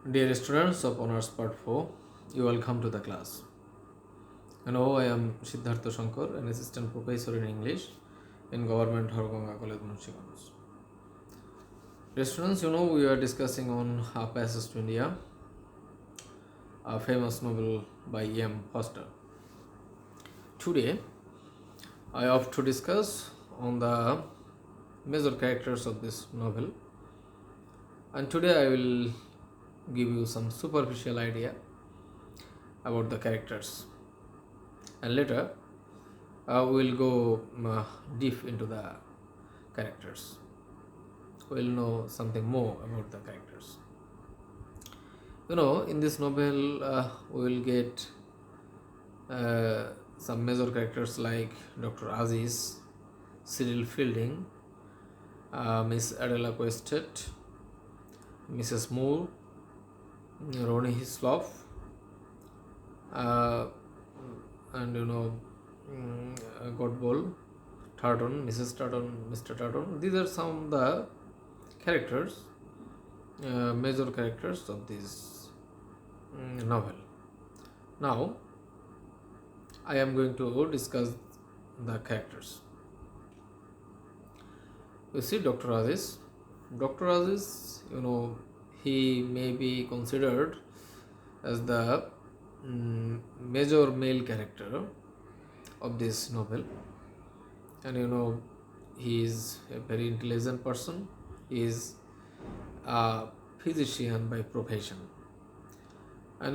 Dear students of Honors Part 4, you welcome to the class. I am Siddhartha Shankar, an assistant professor in English in Government Harganga College, Munshiganj. Dear students, we are discussing on Passage to India, a famous novel by E.M. Foster. Today, I have to discuss on the major characters of this novel, and today I will give you some superficial idea about the characters, and later we will go deep into the characters. We will know something more about the characters. In this novel, we will get some major characters like Dr. Aziz, Cyril Fielding, Miss Adela Questet, Mrs. Moore, Ronnie Hislop, and Godball, Tarton, Mrs. Tarton, Mr. Tarton. These are some of the characters, major characters of this novel. Now, I am going to discuss the characters. You see, Dr. Aziz. Dr. Aziz, he may be considered as the major male character of this novel, and he is a very intelligent person. He is a physician by profession, and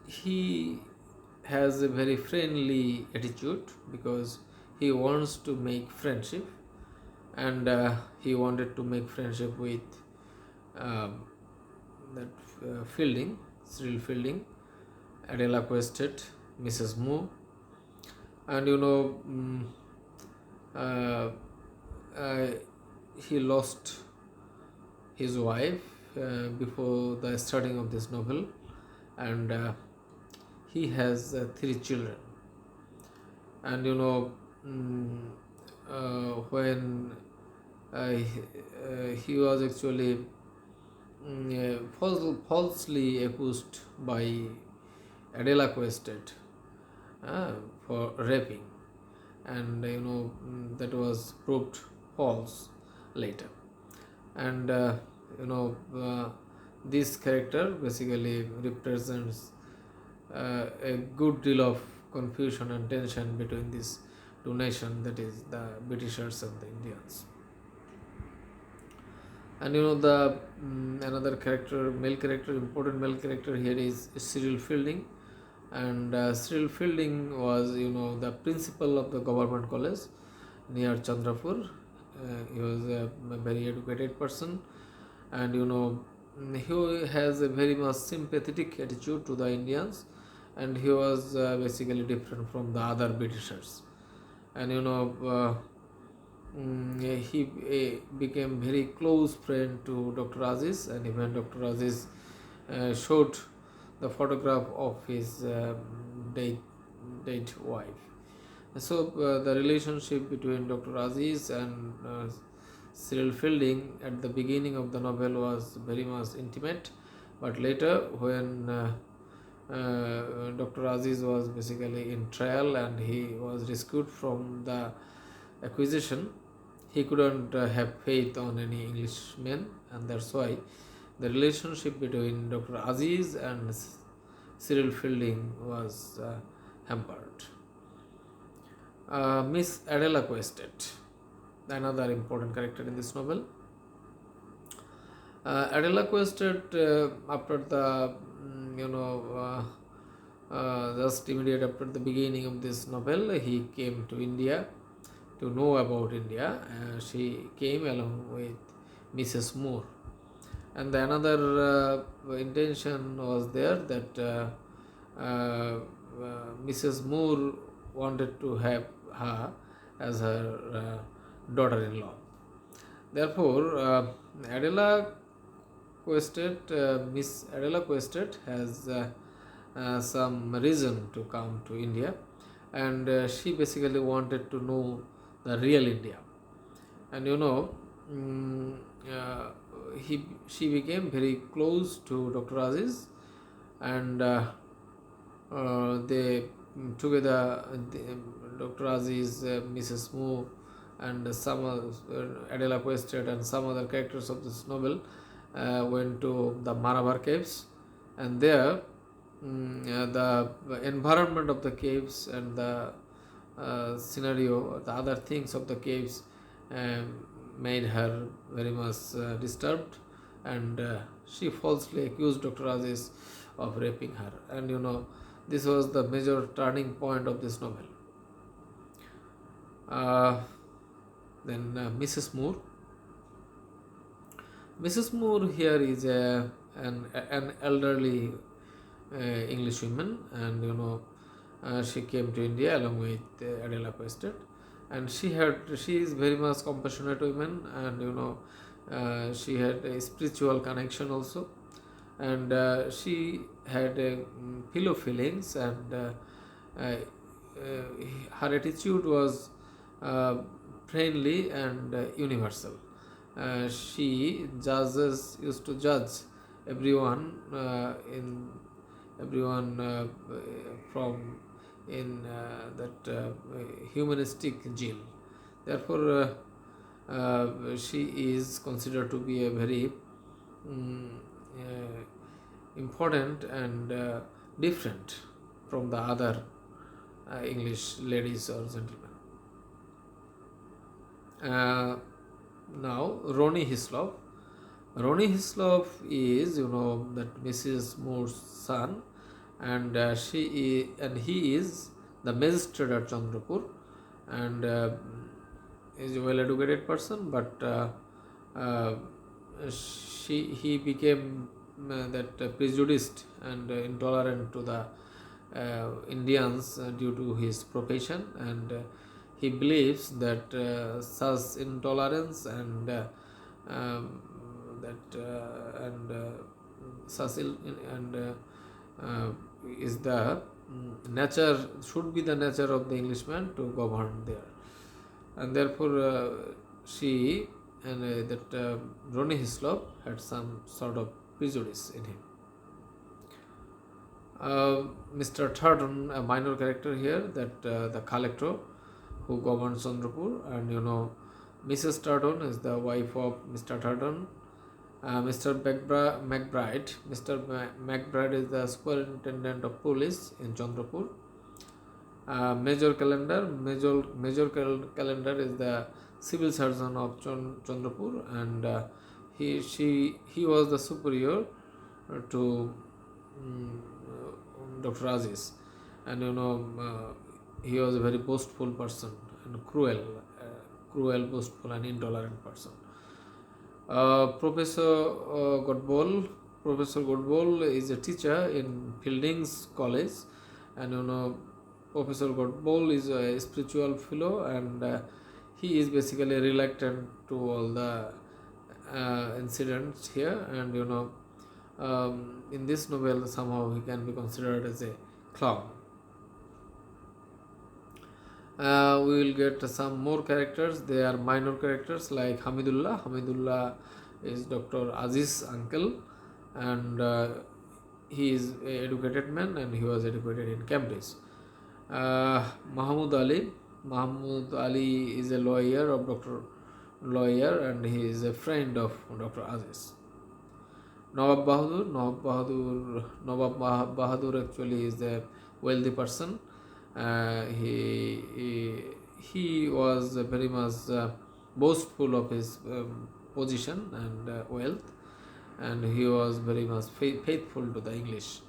he has a very friendly attitude because he wants to make friendship, and he wanted to make friendship with that Fielding, Cyril Fielding, Adela Questet, Mrs. Moore, and uh, uh, he lost his wife before the starting of this novel, and he has 3 children. And when he was actually falsely accused by Adela Questet for raping, and that was proved false later. And this character basically represents a good deal of confusion and tension between these two nations, that is the Britishers and the Indians. And the another character, important male character here is Cyril Fielding. And Cyril Fielding was the principal of the government college near Chandrapur. He was a very educated person, and he has a very much sympathetic attitude to the Indians, and he was basically different from the other Britishers. And he became very close friend to Dr. Aziz, and even Dr. Aziz showed the photograph of his dead wife. So the relationship between Dr. Aziz and Cyril Fielding at the beginning of the novel was very much intimate, but later when Dr. Aziz was basically in trial and he was rescued from the accusation, he couldn't have faith on any Englishman, and that's why the relationship between Dr. Aziz and Cyril Fielding was hampered. Miss Adela Questet, another important character in this novel. Adela Questet, after the just immediate after the beginning of this novel, he came to India to know about India. She came along with Mrs. Moore, and the another intention was there that Mrs. Moore wanted to have her as her daughter-in-law. Therefore, Miss Adela Questet has some reason to come to India, and she basically wanted to know the real India. And she became very close to Dr. Aziz, and they together, Dr. Aziz, Mrs. Moore, and some Adela Quested and some other characters of this novel went to the Marabar caves, and there the environment of the caves and the scenario, the other things of the caves made her very much disturbed, and she falsely accused Dr. Aziz of raping her. And this was the major turning point of this novel. Then Mrs. Moore. Mrs. Moore here is an elderly English woman, and she came to India along with Adela Quested, and she is very much compassionate woman, and she had a spiritual connection also, and she had pillow feelings, and her attitude was friendly and universal. She used to judge everyone from in that humanistic jail. Therefore, she is considered to be a very important and different from the other English ladies or gentlemen. Now, Ronnie Hislop. Ronnie Hislop is, that Mrs. Moore's son, and he is the magistrate at Chandrapur, and is a well-educated person, but he became prejudiced and intolerant to the Indians due to his profession, and he believes that such intolerance and is the nature, should be the nature of the Englishman to govern there, and therefore she and Ronnie Hislop had some sort of prejudice in him. Mr. Thurton, a minor character here, that the collector who governs Chandrapur, and Mrs. Thurton is the wife of Mr. Thurton. Mr. McBride. Mr. McBride is the superintendent of police in Chandrapur. Major Calendar is the civil surgeon of Chandrapur, and he was the superior to Dr. Aziz, and he was a very boastful person and cruel, boastful and intolerant person. Professor Godbole is a teacher in Fielding's College, and Professor Godbole is a spiritual fellow, and he is basically reluctant to all the incidents here, and in this novel somehow he can be considered as a clown. We will get some more characters. They are minor characters like Hamidullah. Hamidullah is Dr. Aziz's uncle, and he is an educated man, and he was educated in Cambridge. Mahmood Ali. Mahmood Ali is a lawyer, and he is a friend of Dr. Aziz. Nawab Bahadur actually is a wealthy person. He was very much boastful of his position and wealth, and he was very much faithful to the English.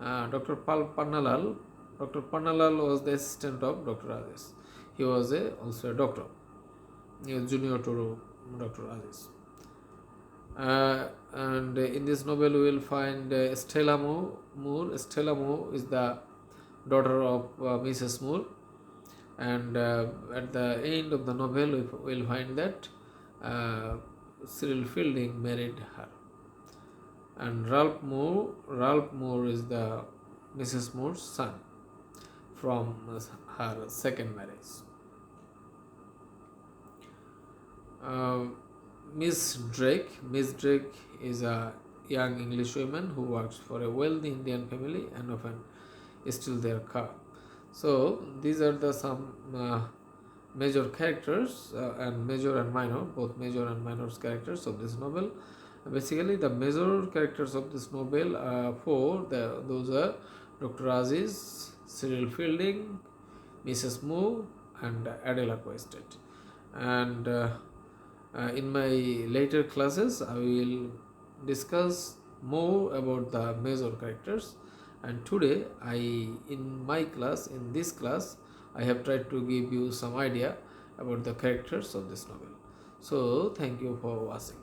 Dr. Pannalal was the assistant of Dr. Aziz. He was also a doctor. He was junior to Dr. Aziz. And in this novel we will find Stella Moore. Stella Moore is the daughter of Mrs. Moore, and at the end of the novel we will find that Cyril Fielding married her, and Ralph Moore is the Mrs. Moore's son from her second marriage. Miss Drake. Miss Drake is a young English woman who works for a wealthy Indian family and often steals their car. So these are the some major characters and major and minor, both major and minor characters of this novel. Basically, the major characters of this novel are those are Dr. Aziz, Cyril Fielding, Mrs. Moo, and Adela Quaisted. And in my later classes, I will discuss more about the major characters. And today, in this class, I have tried to give you some idea about the characters of this novel. So, thank you for watching.